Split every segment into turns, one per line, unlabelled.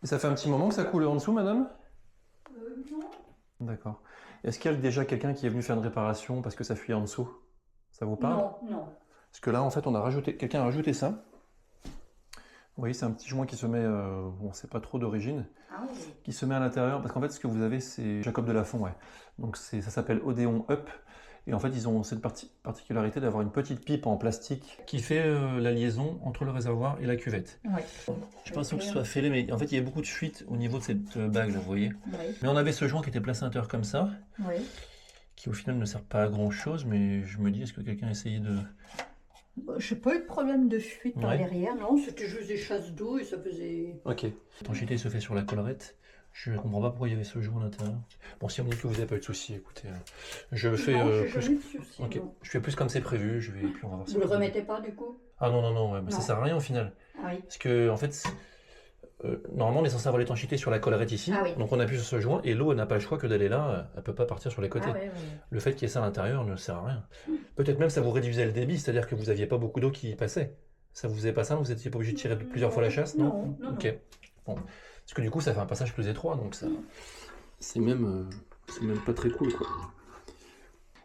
Et ça fait un petit moment que ça coule en dessous, madame?
Non.
D'accord. Est-ce qu'il y a déjà quelqu'un qui est venu faire une réparation parce que ça fuyait en dessous? Ça vous parle?
Non, non.
Parce que là, en fait, quelqu'un a rajouté ça. Vous voyez, c'est un petit joint qui se met, bon, c'est pas trop d'origine,
Ah oui.
qui se met à l'intérieur, parce qu'en fait, ce que vous avez, c'est Jacob Delafont, ouais. Donc ça s'appelle Odéon Up, et en fait, ils ont cette particularité d'avoir une petite pipe en plastique qui fait la liaison entre le réservoir et la cuvette.
Oui.
Je suis pas sûr que ce soit fêlé, mais en fait, il y a beaucoup de fuites au niveau de cette bague, là, vous voyez.
Oui.
Mais on avait ce joint qui était placé à l'intérieur comme ça,
Oui.
qui au final ne sert pas à grand chose, mais je me dis, est-ce que quelqu'un a essayé de...
J'ai pas eu de problème de fuite
Ouais.
par derrière, non, c'était juste des chasses d'eau et ça faisait...
Ok. L'étanchéité se fait sur la collerette. Je comprends pas pourquoi il y avait ce joint à l'intérieur. Bon, si on me dit que vous n'avez pas eu de soucis, écoutez, je fais
Non, j'ai
plus.
jamais eu de soucis,
Ok.
non.
Je fais plus comme c'est prévu. Je vais puis on va voir ça.
Vous le remettez pas du coup?
Ah non non non, ouais, mais ça
Non.
sert à rien au final.
Ah oui.
Parce que en fait, normalement on est censé avoir l'étanchéité sur la collerette ici.
Ah oui.
Donc on appuie sur ce joint et l'eau elle n'a pas le choix que d'aller là. Elle peut pas partir sur les côtés.
Ah oui, oui.
Le fait qu'il y ait ça à l'intérieur ne sert à rien. Peut-être même ça vous réduisait le débit, c'est-à-dire que vous aviez pas beaucoup d'eau qui passait. Ça vous faisait pas ça, vous étiez pas obligé de tirer plusieurs fois la chasse, non?
Non, non,
Ok. Bon. Parce que du coup ça fait un passage plus étroit, donc ça. C'est même pas très cool quoi.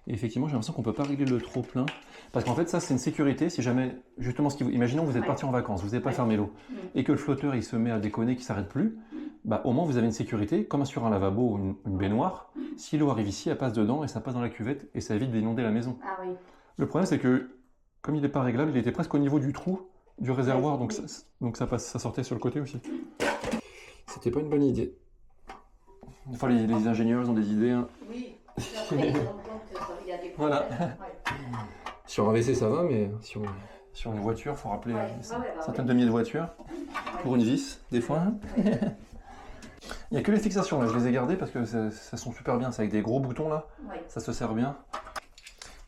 Et effectivement, j'ai l'impression qu'on peut pas régler le trop plein. Parce qu'en fait, ça, c'est une sécurité. Si jamais, justement, imaginons que vous êtes parti en vacances, vous n'avez pas fermé l'eau, et que le flotteur, il se met à déconner, qu'il s'arrête plus, bah, au moins, vous avez une sécurité, comme sur un lavabo ou une baignoire. Si l'eau arrive ici, elle passe dedans, et ça passe dans la cuvette, et ça évite d'inonder la maison.
Ah oui.
Le problème, c'est que, comme il n'est pas réglable, il était presque au niveau du trou du réservoir, donc, ça sortait sur le côté aussi. C'était pas une bonne idée. Des fois, les ingénieurs ont des idées, hein.
Oui, après, ils ont compte qu'il y a des problèmes.
Voilà.
Ouais.
Sur un WC, ça va, mais sur une voiture, il faut rappeler
Ouais.
certaines de milliers de voitures pour une vis, des fois. Il n'y a que les fixations, là, je les ai gardées parce que ça sont super bien. C'est avec des gros boutons, là.
Ouais.
Ça se sert bien.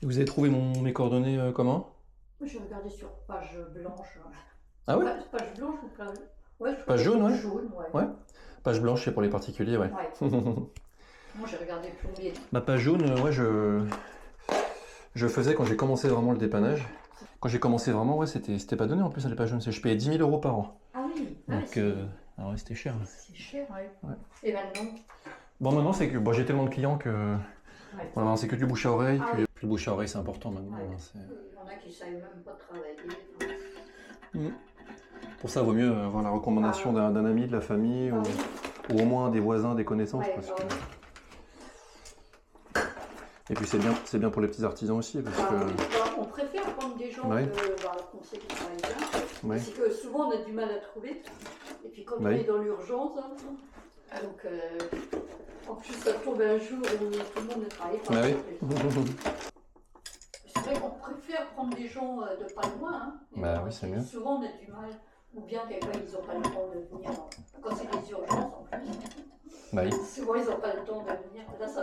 Et vous avez trouvé mes coordonnées comment?
J'ai regardé sur page blanche.
Ah ouais?
Page blanche ou page... Ouais, je
Page jaune, ouais.
Jaune, ouais.
Ouais. Page blanche, c'est pour les particuliers, ouais.
Ouais. Moi, j'ai regardé plombier.
Ma page jaune, ouais, je faisais quand j'ai commencé vraiment le dépannage. Quand j'ai commencé vraiment, ouais, c'était pas donné en plus à les pages jaunes. Je payais 10 000 € par an.
Ah oui.
Donc, alors ouais, c'était cher.
C'est cher, ouais.
Ouais.
Et maintenant?
Bon, maintenant, c'est que j'ai tellement de clients que
Ouais.
voilà, c'est que du bouche à oreille.
Ah
Puis
oui.
le bouche à oreille, c'est important maintenant.
Ouais.
Hein,
Il y en a qui ne savent même pas travailler.
Pour ça, il vaut mieux avoir la recommandation d'un ami, de la famille, ou au moins des voisins, des connaissances.
Ouais,
Parce que... Et puis c'est bien pour les petits artisans aussi. Parce que...
On préfère prendre des gens qu'on sait qui travaillent bien.
Ouais.
Parce que souvent on a du mal à trouver. Et puis quand on est dans l'urgence, hein, donc en plus ça tombe un jour où tout le monde ne travaille pas. C'est vrai qu'on préfère prendre des gens de pas loin. Hein,
oui, c'est mieux.
Souvent on a du mal. Ou bien quelqu'un ils n'ont pas le temps de venir. Quand c'est des urgences en plus. Souvent ils n'ont pas le temps de venir. Là ça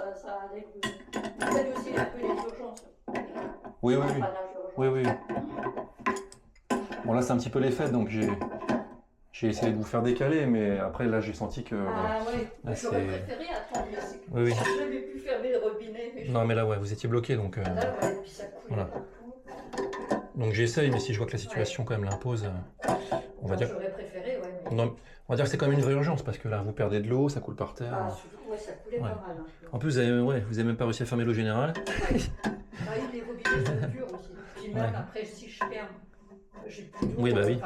allait. Vous faites aussi un peu les urgences.
Oui. Bon là c'est un petit peu les fêtes donc j'ai essayé de vous faire décaler mais après là j'ai senti que...
Ah ouais, j'aurais préféré attendre mais c'est que j'avais pu fermer le robinet. Mais
non mais là ouais vous étiez bloqué donc...
Là ouais, puis ça coulait partout.
Donc j'essaye mais si je vois que la situation quand même l'impose, on va dire...
J'aurais préféré ouais. Mais...
Non, on va dire que c'est quand même une vraie urgence parce que là vous perdez de l'eau, ça coule par terre.
Ah ouais ça coulait pas mal. Hein.
En plus vous avez même pas réussi à fermer l'eau générale.
Les robinets sont durs aussi. Puis même après si je ferme, j'ai plus d'eau.
Oui bah oui.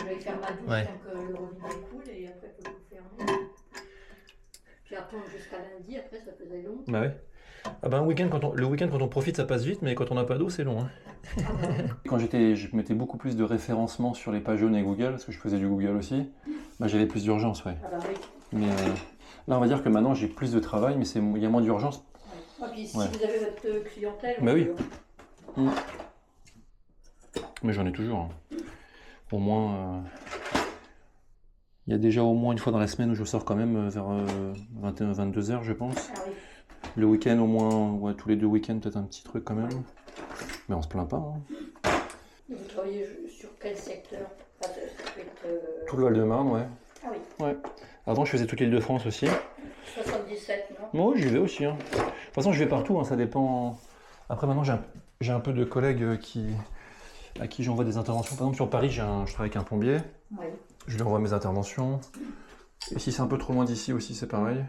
Je vais faire ma douche tant que le robinet coule et après il faut tout fermer. Puis attendre jusqu'à lundi, après ça faisait long.
Bah ouais. Ah bah le week-end quand on profite ça passe vite mais quand on n'a pas d'eau c'est long. Hein. Quand je mettais beaucoup plus de référencement sur les pages jaunes et Google, parce que je faisais du Google aussi, bah j'avais plus d'urgence, ouais.
Ah bah oui.
Mais là on va dire que maintenant j'ai plus de travail mais il y a moins d'urgence.
Ouais. Puis si vous avez votre clientèle...
Bah oui. Mais j'en ai toujours. Hein. Au moins... Il y a déjà au moins une fois dans la semaine où je sors quand même vers 21-22h je pense.
Ah oui.
Le week-end au moins, tous les 2 week-ends peut-être un petit truc quand même. Mais on se plaint pas. Hein.
Vous travaillez sur quel secteur?
Tout le Val-de-Marne, ouais.
Ah oui.
Ouais. Avant je faisais toute l'Île-de-France aussi.
77, non?
Moi j'y vais aussi. Hein. De toute façon je vais partout, hein, ça dépend. Après maintenant j'ai un peu de collègues à qui j'envoie des interventions. Par exemple sur Paris je travaille avec un plombier.
Oui.
Je lui envoie mes interventions. Et si c'est un peu trop loin d'ici aussi, c'est pareil.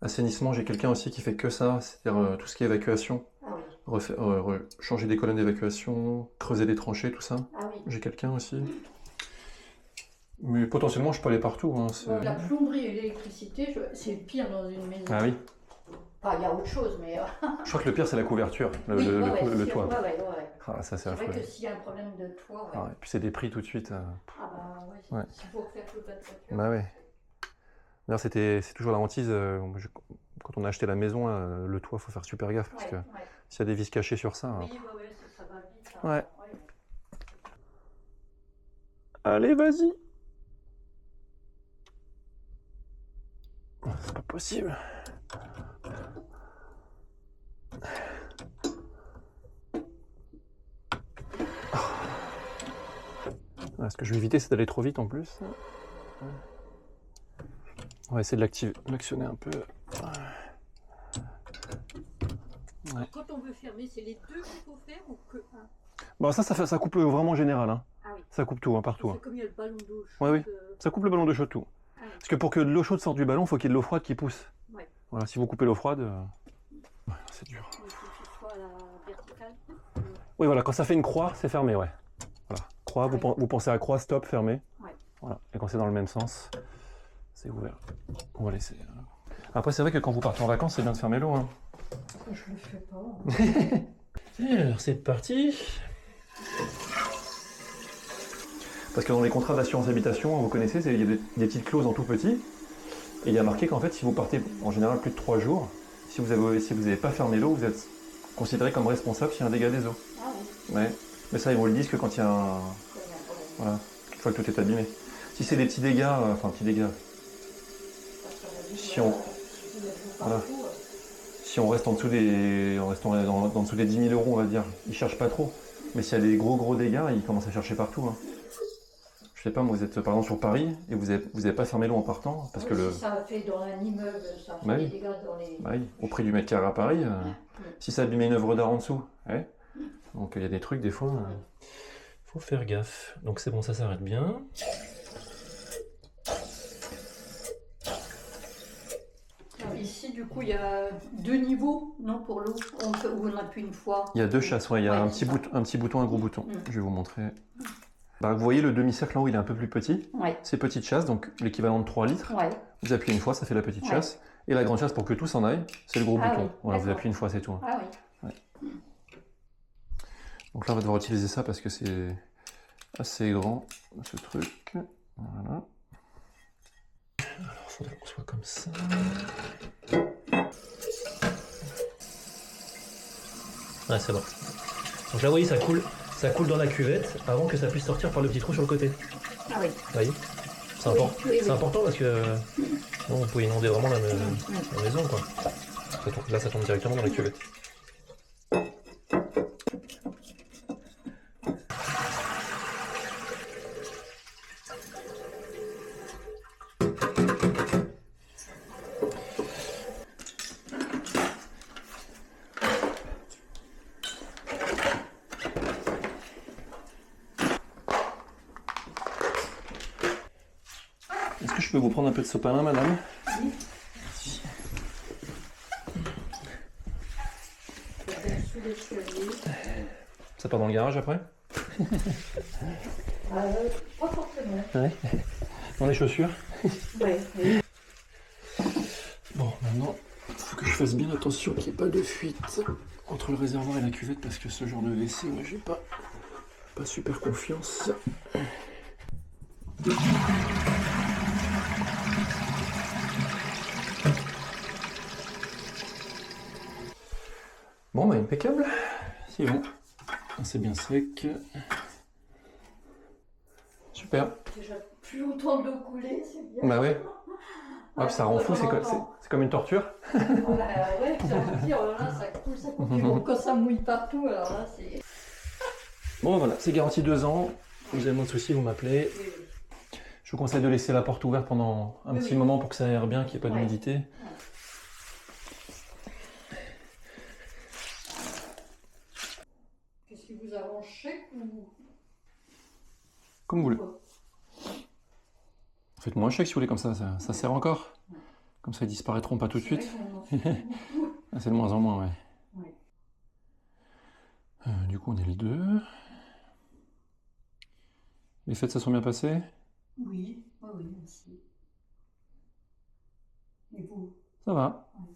Assainissement, j'ai quelqu'un aussi qui fait que ça, c'est-à-dire tout ce qui est évacuation.
Ah oui.
Changer des colonnes d'évacuation, creuser des tranchées, tout ça.
Ah oui.
J'ai quelqu'un aussi. Mais potentiellement, je peux aller partout. Hein,
la plomberie et l'électricité, c'est pire dans une maison.
Ah oui.
Enfin, il y a autre chose, mais...
Je crois que le pire, c'est la couverture, le toit.
Ouais.
Ah, ça, c'est
vrai
affreux.
que s'il y a un problème de toit...
Ah, et puis c'est des prix tout de suite.
Ah bah ouais, s'il faut refaire toute la toiture.
Bah ouais. D'ailleurs, c'est toujours la hantise. Quand on a acheté la maison, le toit, il faut faire super gaffe parce que s'il y a des vis cachées sur ça.
Oui, ça va vite.
Hein. Ouais. Allez, vas-y. C'est pas possible. Ce que je vais éviter, c'est d'aller trop vite en plus. On va essayer de l'actionner un peu.
Ouais. Quand on veut fermer, c'est les deux qu'il faut faire ou que un?
Bon, ça coupe vraiment général. Hein.
Ah oui.
Ça coupe tout, hein, partout.
C'est comme il y a le ballon d'eau chaude.
Oui. Ça coupe le ballon d'eau chaude, tout. Ah oui. Parce que pour que de l'eau chaude sorte du ballon, il faut qu'il y ait de l'eau froide qui pousse. Ouais. Voilà, si vous coupez l'eau froide, c'est dur.
Il faut que ce soit à la verticale.
Oui, voilà, quand ça fait une croix, c'est fermé, ouais. Voilà. Croix, vous pensez à croix, stop, fermé. Ouais. Voilà. Et quand c'est dans le même sens, c'est ouvert. On va laisser. Après, c'est vrai que quand vous partez en vacances, c'est bien de fermer l'eau. Hein.
Je le fais pas.
Et alors, c'est parti. Parce que dans les contrats d'assurance habitation, vous connaissez, il y a des petites clauses en tout petit. Et il y a marqué qu'en fait, si vous partez en général plus de 3 jours, si vous n'avez pas fermé l'eau, vous êtes considéré comme responsable s'il y a un dégât des eaux.
Ah oui.
Ouais. Mais ça, ils vous le disent que quand il y a un... Voilà, une fois que tout est abîmé. Si c'est des petits dégâts, si on reste en dessous des... en restant en dessous des 10 000 €, on va dire, ils cherchent pas trop. Mais s'il y a des gros dégâts, ils commencent à chercher partout. Hein. Je sais pas, moi, vous êtes par exemple sur Paris et vous avez pas fermé l'eau en partant parce que
si ça a fait dans un immeuble, ça fait des dégâts dans les...
Bah oui, au prix du mètre carré à Paris, si ça abîmait une œuvre d'art en dessous. Ouais. Donc il y a des trucs, des fois, faut faire gaffe. Donc c'est bon, ça s'arrête bien.
Ici, du coup, il y a 2 niveaux, non, pour l'eau, où on appuie une fois. Il
y a 2 chasses, il y a un petit bouton, un gros bouton. Je vais vous montrer. Bah, vous voyez, le demi-cercle en haut, il est un peu plus petit. C'est petite chasse, donc l'équivalent de 3 litres. Vous appuyez une fois, ça fait la petite chasse. Et la grande chasse, pour que tout s'en aille, c'est le gros bouton.
Oui.
Voilà, vous appuyez une fois, c'est tout.
Ah oui.
Donc là, on va devoir utiliser ça parce que c'est assez grand, ce truc. Voilà. Alors, il faudrait qu'on soit comme ça. Ouais, c'est bon. Donc là, vous voyez, ça coule dans la cuvette avant que ça puisse sortir par le petit trou sur le côté.
Ah oui.
Vous voyez, c'est important parce que bon, vous pouvez inonder vraiment la maison, quoi. Là, ça tombe directement dans la cuvette. Est-ce que je peux vous prendre un peu de sopalin, madame?
Oui.
Ça part dans le garage après?
Pas forcément.
Ouais. Dans les chaussures?
Ouais.
Bon, maintenant, il faut que je fasse bien attention qu'il n'y ait pas de fuite entre le réservoir et la cuvette parce que ce genre de WC, moi, j'ai pas super confiance. Bon, bah impeccable. C'est bon. C'est bien sec. Super.
Déjà plus autant d'eau coulée, c'est bien.
Bah ouais. Ouais, ça rend fou, c'est comme une torture.
Ouais, ça veut dire, là, ça coule. Bon, quand ça mouille partout, alors là, c'est...
Bon, voilà, c'est garanti 2 ans. Vous avez moins de soucis, vous m'appelez. Oui. Je vous conseille de laisser la porte ouverte pendant un petit moment pour que ça aère bien, qu'il n'y ait pas d'humidité.
Qu'est-ce qui vous arrange, chèque ou...
Comme vous voulez. Faites-moi un chèque si vous voulez, comme ça sert encore.
Ouais.
Comme ça, ils disparaîtront pas tout de
C'est
suite.
vrai qu'on en fait beaucoup.
Ah, c'est de moins en moins, ouais.
Ouais.
Du coup, on est le 2. Les fêtes, ça sont bien passées?
Oui, oui, merci. Et vous?
Ça va.
Ouais.